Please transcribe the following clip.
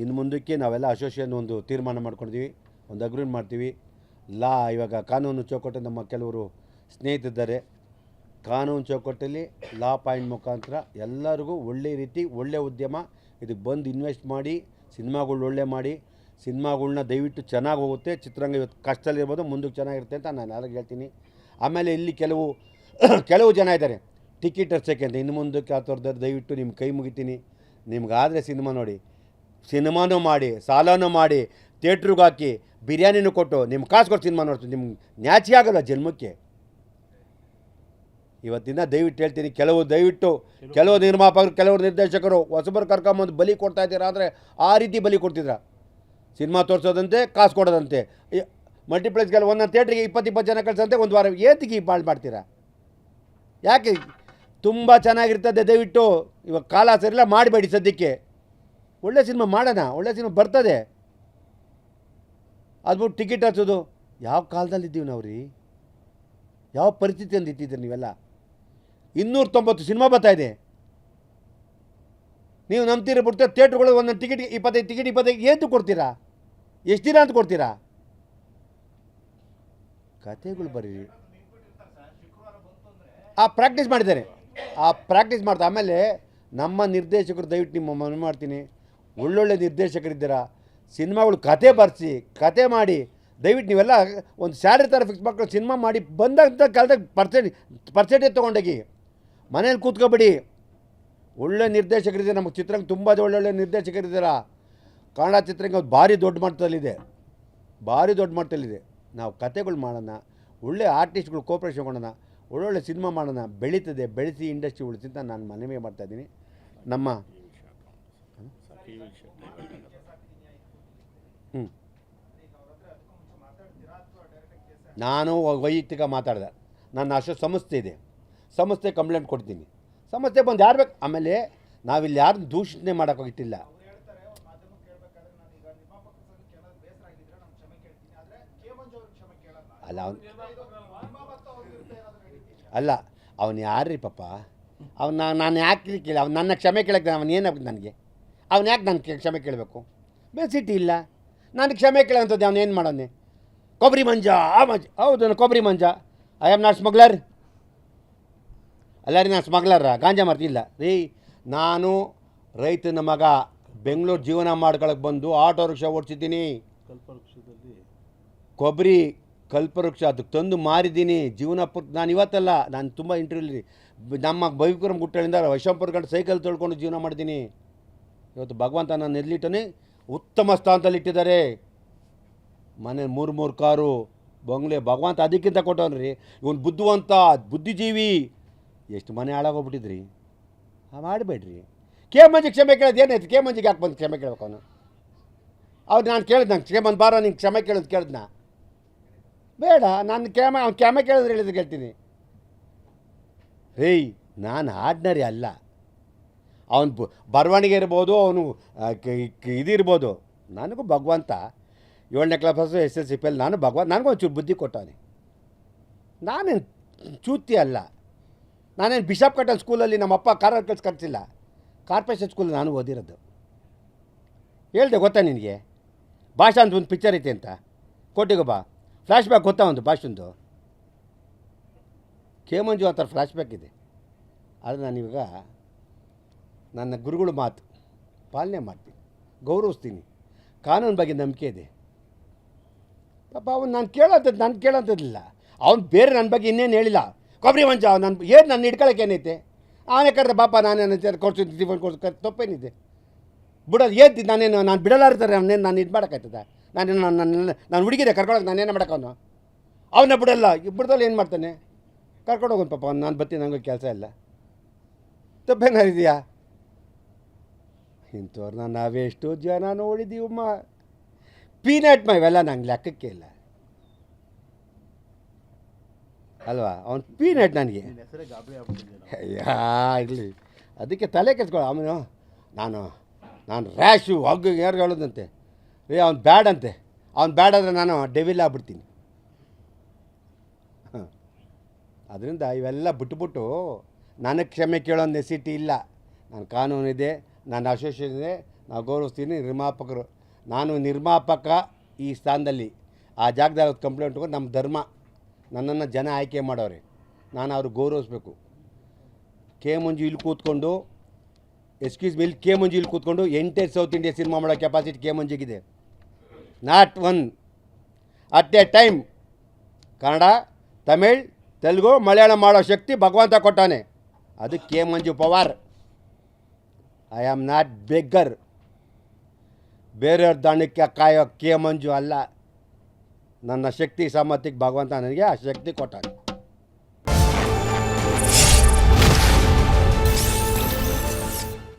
ಇನ್ನು ಮುಂದಕ್ಕೆ ನಾವೆಲ್ಲ ಅಸೋಸಿಯೇಷನ್ ಒಂದು ತೀರ್ಮಾನ ಮಾಡ್ಕೊಂಡಿದ್ದೀವಿ, ಒಂದು ಅಗ್ರಿಮೆಂಟ್ ಮಾಡ್ತೀವಿ. ಇವಾಗ ಕಾನೂನು ಚೌಕಟ್ಟು ನಮ್ಮ ಕೆಲವರು ಸ್ನೇಹಿತರಿದ್ದಾರೆ. ಕಾನೂನು ಚೌಕಟ್ಟಲ್ಲಿ ಲಾ ಪಾಯಿಂಟ್ ಮುಖಾಂತರ ಎಲ್ಲರಿಗೂ ಒಳ್ಳೆ ರೀತಿ ಒಳ್ಳೆ ಉದ್ಯಮ ಇದಕ್ಕೆ ಬಂದು ಇನ್ವೆಸ್ಟ್ ಮಾಡಿ ಸಿನಿಮಾಗಳು ಒಳ್ಳೆ ಮಾಡಿ ಸಿನಿಮಾಗಳ್ನ ದಯವಿಟ್ಟು ಚೆನ್ನಾಗಿ ಹೋಗುತ್ತೆ. ಚಿತ್ರರಂಗ ಇವತ್ತು ಕಷ್ಟದಲ್ಲಿರ್ಬೋದು, ಮುಂದಕ್ಕೆ ಚೆನ್ನಾಗಿರುತ್ತೆ ಅಂತ ನಾನು ಯಾರಿಗೆ ಹೇಳ್ತೀನಿ. ಆಮೇಲೆ ಇಲ್ಲಿ ಕೆಲವು ಜನ ಇದ್ದಾರೆ ಟಿಕೆಟ್ ಹರ್ಸೋಕ್ಕೆ ಅಂತ. ಇನ್ನು ಮುಂದಕ್ಕೆ ಆ ಥರದ್ದು ದಯವಿಟ್ಟು ನಿಮ್ಮ ಕೈ ಮುಗಿತೀನಿ. ನಿಮ್ಗಾದರೆ ಸಿನಿಮಾ ನೋಡಿ, ಸಿನಿಮಾನೂ ಮಾಡಿ ಸಾಲನೂ ಮಾಡಿ ಥಿಯೇಟ್ರಿಗೆ ಹಾಕಿ ಬಿರಿಯಾನಿನೂ ಕೊಟ್ಟು ನಿಮ್ಮ ಕಾಸು ಕೊಟ್ಟು ಸಿನಿಮಾ ನೋಡ್ತೀನಿ. ನಿಮ್ಗೆ ನ್ಯಾಚಿ ಆಗೋಲ್ಲ ಜನ್ಮಕ್ಕೆ. ಇವತ್ತಿನ ದಯವಿಟ್ಟು ಹೇಳ್ತೀನಿ, ಕೆಲವು ನಿರ್ಮಾಪಕರು ಕೆಲವರು ನಿರ್ದೇಶಕರು ಹೊಸಬರು ಕರ್ಕೊಂಬಂದು ಬಲಿ ಕೊಡ್ತಾ ಇದ್ದೀರಾ ಅಂದರೆ ಆ ರೀತಿ ಬಲಿ ಕೊಡ್ತಿದ್ರ. ಸಿನಿಮಾ ತೋರಿಸೋದಂತೆ ಕಾಸು ಕೊಡೋದಂತೆ. ಮಲ್ಟಿಪ್ಲೆಕ್ಸ್ಗೆಲ್ಲ ಒಂದೊಂದು ಥಿಯೇಟ್ರಿಗೆ 20 ಜನ ಕಳಿಸಂತೆ ಒಂದು ವಾರ ಏತಿಗೆ ಬಾಳ್ ಮಾಡ್ತೀರಾ? ಯಾಕೆ? ತುಂಬ ಚೆನ್ನಾಗಿರ್ತದೆ. ದಯವಿಟ್ಟು ಇವಾಗ ಕಾಲ ಸರಿಲ್ಲ, ಮಾಡಬೇಡಿ. ಸದ್ಯಕ್ಕೆ ಒಳ್ಳೆ ಸಿನಿಮಾ ಮಾಡೋಣ, ಒಳ್ಳೆ ಸಿನಿಮಾ ಬರ್ತದೆ. ಅದ್ಬಿಟ್ಟು ಟಿಕೆಟ್ ಹಚ್ಚೋದು ಯಾವ ಕಾಲದಲ್ಲಿದ್ದೀವಿ ನಾವು ರೀ? ಯಾವ ಪರಿಸ್ಥಿತಿಯಲ್ಲಿ ಇಟ್ಟಿದ್ದೀರಿ ನೀವೆಲ್ಲ? 290 ಸಿನಿಮಾ ಬರ್ತಾಯಿದೆ. ನೀವು ನಂಬ್ತೀರ ಬಿಡ್ತೀರ. ಥಿಯೇಟ್ರುಗಳು ಒಂದೊಂದು ಟಿಕೆಟ್ 25 ಏನು ಕೊಡ್ತೀರಾ? ಎಷ್ಟು ದಿನ ಅಂತ ಕೊಡ್ತೀರಾ? ಕಥೆಗಳು ಬರೀರಿ. ಆ ಪ್ರಾಕ್ಟೀಸ್ ಮಾಡಿದ್ದಾರೆ, ಮಾಡ್ತಾ. ಆಮೇಲೆ ನಮ್ಮ ನಿರ್ದೇಶಕರು ದಯವಿಟ್ಟು ನಿಮ್ಮ ಮನವಿ ಮಾಡ್ತೀನಿ, ಒಳ್ಳೊಳ್ಳೆ ನಿರ್ದೇಶಕರಿದ್ದೀರಾ, ಸಿನಿಮಾಗಳು ಕತೆ ಬರೆಸಿ ಕತೆ ಮಾಡಿ ದಯವಿಟ್ಟು ನೀವೆಲ್ಲ ಒಂದು ಸ್ಯಾಲರಿ ಥರ ಫಿಕ್ಸ್ ಮಾಡ್ಕೊಂಡು ಸಿನಿಮಾ ಮಾಡಿ ಬಂದಂಥ ಕಾಲದಾಗ ಪರ್ಸೆಂಟೇಜ್ ತೊಗೊಂಡೋಗಿ ಮನೇಲಿ ಕೂತ್ಕೊಬೇಡಿ. ಒಳ್ಳೆ ನಿರ್ದೇಶಕರಿದ್ದಾರೆ ನಮಗೆ. ಚಿತ್ರರಂಗ ತುಂಬ ಒಳ್ಳೊಳ್ಳೆ ನಿರ್ದೇಶಕರಿದ್ದೀರಾ. ಕನ್ನಡ ಚಿತ್ರರಂಗ ಭಾರಿ ದೊಡ್ಡ ಮಟ್ಟದಲ್ಲಿದೆ. ನಾವು ಕತೆಗಳು ಮಾಡೋಣ, ಒಳ್ಳೆ ಆರ್ಟಿಸ್ಟ್ಗಳು ಕೋಪ್ರೇಷನ್ ಮಾಡೋಣ, ಒಳ್ಳೊಳ್ಳೆ ಸಿನಿಮಾ ಮಾಡೋಣ. ಬೆಳೆಸಿ ಇಂಡಸ್ಟ್ರಿ ಉಳಿಸಿ ಅಂತ ನಾನು ಮನವಿ ಮಾಡ್ತಾಯಿದ್ದೀನಿ. ನಾನು ವೈಯಕ್ತಿಕ ಮಾತಾಡಿದೆ. ನನ್ನ ಸಂಸ್ಥೆ ಇದೆ, ಸಂಸ್ಥೆ ಕಂಪ್ಲೇಂಟ್ ಕೊಡ್ತೀನಿ. ಸಮಸ್ಯೆ ಬಂದು ಯಾರು ಬೇಕು. ಆಮೇಲೆ ನಾವಿಲ್ಲಿ ಯಾರನ್ನ ದೂಷಣೆ ಮಾಡೋಕ್ಕಾಗಿಟ್ಟಿಲ್ಲ. ಅವನು ಯಾರ್ರಿ ಪಾಪ? ನಾನು ಯಾಕೆ ಕೇಳಿ? ಅವ್ನು ನನ್ನ ಕ್ಷಮೆ ಕೇಳಕ್ಕೆ ಅವನು ಏನಾಗ್ತದೆ ನನಗೆ? ಅವ್ನು ಯಾಕೆ ನಾನು ಕ್ಷಮೆ ಕೇಳಬೇಕು? ಬೇಸಿಟಿ ಇಲ್ಲ. ನಾನು ಕ್ಷಮೆ ಕೇಳೋಂಥದ್ದು ಅವನು ಏನು ಮಾಡೋನೆ? ಕೊಬ್ಬರಿ ಮಂಜ ಹೌದು, Kobbari Manja. I am not smuggler. ಅಲ್ಲ ರೀ, ನಾನು ಸ್ಮಗ್ಲರ ಗಾಂಜಾ ಮಾಡ್ತಿಲ್ಲ ರೀ. ನಾನು ರೈತನ ಮಗ. ಬೆಂಗಳೂರು ಜೀವನ ಮಾಡ್ಕೊಳಕ್ಕೆ ಬಂದು ಆಟೋ ರಿಕ್ಷಾ ಓಡಿಸಿದ್ದೀನಿ. ಕೊಬ್ಬರಿ ಕಲ್ಪವೃಕ್ಷ ಅದಕ್ಕೆ ತಂದು ಮಾರಿದ್ದೀನಿ. ಜೀವನ ನಾನು ಇವತ್ತಲ್ಲ, ನಾನು ತುಂಬ ಇಂಟರ್ವ್ಯೂಲಿ ನಮ್ಮ ಬೈಕುರಂ ಗುಟ್ಟಳಿಂದ ವೈಶಂಪುರ ಗಂಟೆ ಸೈಕಲ್ ತೊಳ್ಕೊಂಡು ಜೀವನ ಮಾಡಿದ್ದೀನಿ. ಇವತ್ತು ಭಗವಂತ ನಾನು ಎಲ್ಲಿಟ್ಟನೇ ಉತ್ತಮ ಸ್ಥಾನದಲ್ಲಿ ಇಟ್ಟಿದ್ದಾರೆ. ಮನೆ 3 ಕಾರು ಬಂಗ್ಲೆ ಭಗವಂತ ಅದಕ್ಕಿಂತ ಕೊಟ್ಟವನ್ರಿ. ಇವನು ಬುದ್ಧಿಜೀವಿ. ಎಷ್ಟು ಮನೆ ಹಾಳಾಗೋಗ್ಬಿಟ್ಟಿದ್ರಿ. ಮಾಡಬೇಡ್ರಿ. ಕೆ ಮಂಜಿಗೆ ಕ್ಷಮೆ ಕೇಳೋದು ಏನಾಯ್ತು? ಕೆ ಮಂಜಿಗೆ ಯಾಕೆ ಬಂದು ಕ್ಷಮೆ ಕೇಳ್ಬೇಕು ಅವನು? ನಾನು ಕೇಳಿದ್, ನಂಗೆ ಕ್ಷಮೆ ಬಾರ ನಿಂಗೆ ಕ್ಷಮೆ ಕೇಳೋದು ಕೇಳಿದ್ನ? ಬೇಡ. ನಾನು ಅವ್ನು ಕ್ಷಮೆ ಕೇಳಿದ್ರೆ ಹೇಳಿದ್ರೆ ಕೇಳ್ತೀನಿ. ನಾನು ಆರ್ಡಿನರಿ ಅಲ್ಲ. ಅವನು ಬರವಣಿಗೆ ಇರ್ಬೋದು, ಅವನು ಇದಿರ್ಬೋದು. ನನಗೂ ಭಗವಂತ 7ನೇ ಕ್ಲಾಸ್ SSLC ನಾನು ನನಗೂ ಒಂಚೂರು ಬುದ್ಧಿ ಕೊಟ್ಟವನೆ. ನಾನೇನು ಚೂತಿ ಅಲ್ಲ. ನಾನೇನು ಬಿಷಪ್ ಕಟ್ಟಲ್ ಸ್ಕೂಲಲ್ಲಿ ನಮ್ಮಪ್ಪ ಕಾರಲ್ಲಿ ಕಳಿಸಿಲ್ಲ. ಕಾರ್ಪೊರೇಷನ್ ಸ್ಕೂಲ್ ನಾನು ಓದಿರೋದು. ಹೇಳ್ದೆ ಗೊತ್ತಾ ನಿನಗೆ? ಭಾಷಾ ಅಂತ ಒಂದು ಪಿಕ್ಚರ್ ಐತೆ ಅಂತ, ಕೋಟಿಗೊಬ್ಬ ಫ್ಲ್ಯಾಶ್ ಬ್ಯಾಕ್ ಗೊತ್ತಾ? ಒಂದು ಭಾಷೆಂದು ಕೆ ಮಂಜು ಅಂತ ಫ್ಲ್ಯಾಶ್ ಬ್ಯಾಕ್ ಇದೆ. ಆದರೆ ನಾನಿವಾಗ ನನ್ನ ಗುರುಗಳ ಮಾತು ಪಾಲನೆ ಮಾಡ್ತೀನಿ, ಗೌರವಿಸ್ತೀನಿ. ಕಾನೂನು ಬಗ್ಗೆ ನಂಬಿಕೆ ಇದೆ. ಪಾಪ ಅವನು ನಾನು ಕೇಳೋಂಥದ್ದಿಲ್ಲ. ಅವ್ನು ಬೇರೆ ನನ್ನ ಬಗ್ಗೆ ಇನ್ನೇನು ಹೇಳಿಲ್ಲ. ಕೊಬ್ಬರಿ ಮಂಜ ನನ್ನ ಹಿಡ್ಕೊಳಕ್ಕೆ ಏನೈತೆ? ಅವನೇ ಕರೆದ ಬಾಪ ನಾನೇನು ಕೊಡ್ಸಿದ್ದು ತಪ್ಪೇನಿದೆ? ಬಿಡೋದು ನಾನು ಬಿಡಲಾರ್ತಾರೆ. ಅವನೇನು ನಾನು ಇದು ಮಾಡೋಕ್ಕಾಯ್ತದ? ನಾನು ಹುಡುಗಿದೆ ಕರ್ಕೊಳಕ್ಕೆ ನಾನೇನು ಮಾಡೋಕ್ಕವನು? ಅವನ್ನ ಬಿಡಲ್ಲ. ಬಿಡ್ದಲ್ಲಿ ಏನು ಮಾಡ್ತಾನೆ? ಕರ್ಕೊಂಡು ಹೋಗೋನು ಪಾಪ. ನಾನು ಬರ್ತೀನಿ, ನನಗೂ ಕೆಲಸ ಇಲ್ಲ. ತಪ್ಪೇನಾರಿದೆಯಾ? ಇಂಥವ್ರನ್ನ ನಾವೆಷ್ಟು ಜನ ನೋಡಿದ್ದೀವಮ್ಮ. ಪೀನಟ್ ಇವೆಲ್ಲ ನಂಗೆ ಲೆಕ್ಕಕ್ಕೆ ಇಲ್ಲ ಅಲ್ವಾ? ಅವ್ನು ಪೀನಟ್ ನನಗೆ ಇರಲಿ. ಅದಕ್ಕೆ ತಲೆ ಕೆತ್ಕೊಳ್ಳೋ. ಅವನು ನಾನು ರ್ಯಾಶು ಹಗ್ಗ ಯಾರು ಹೇಳೋದಂತೆ ಅವ್ನು ಬ್ಯಾಡ್ ಅಂತೆ. ಅವ್ನು ಬ್ಯಾಡ್ ಆದರೆ ನಾನು ಡೆವಿಲ್ ಆಗ್ಬಿಡ್ತೀನಿ. ಅದರಿಂದ ಇವೆಲ್ಲ ಬಿಟ್ಬಿಟ್ಟು ನನಗೆ ಕ್ಷಮೆ ಕೇಳೋ ನೆಸಿಟಿ ಇಲ್ಲ. ನನ್ನ ಕಾನೂನಿದೆ, ನನ್ನ ಅಸೋಸಿಯೇಷನ್ ಇದೆ, ನಾವು ಗೌರವಿಸ್ತೀನಿ. ನಿರ್ಮಾಪಕರು, ನಾನು ನಿರ್ಮಾಪಕ ಈ ಸ್ಥಾನದಲ್ಲಿ ಆ ಜಾಗದಲ್ಲಿ ಕಂಪ್ಲೇಂಟ್ ತಗೊಂಡು ನಮ್ಮ ಧರ್ಮ, ನನ್ನನ್ನು ಜನ ಆಯ್ಕೆ ಮಾಡೋರೆ, ನಾನು ಅವ್ರಿಗೆ ಗೌರವಿಸ್ಬೇಕು. ಕೆ ಮಂಜು ಇಲ್ಲಿ ಕೂತ್ಕೊಂಡು, ಎಕ್ಸ್ಕ್ಯೂಸ್ ಮೀ, ಕೆ ಮಂಜು ಇಲ್ಲಿ ಕೂತ್ಕೊಂಡು ಎಂಟೈರ್ ಸೌತ್ ಇಂಡಿಯಾ ಸಿನಿಮಾ ಮಾಡೋ ಕೆಪಾಸಿಟಿ ಕೆ ಮಂಜಿಗಿದೆ. Not one at a time. Kannada, Tamil, Telugu, Malayalam ಮಾಡೋ ಶಕ್ತಿ ಭಗವಂತ ಕೊಟ್ಟಾನೆ. ಅದು K Manju Pawar. I am not beggar. ಬೇರೆಯವ್ರ ದಾಣಕ್ಕೆ ಕಾಯೋ ಕೆ ಮಂಜು ಅಲ್ಲ. ನನ್ನ ಶಕ್ತಿ ಸಾಮರ್ಥ್ಯಕ್ಕೆ ಭಗವಂತ ನನಗೆ ಆ ಶಕ್ತಿ ಕೊಟ್ಟಾನೆ.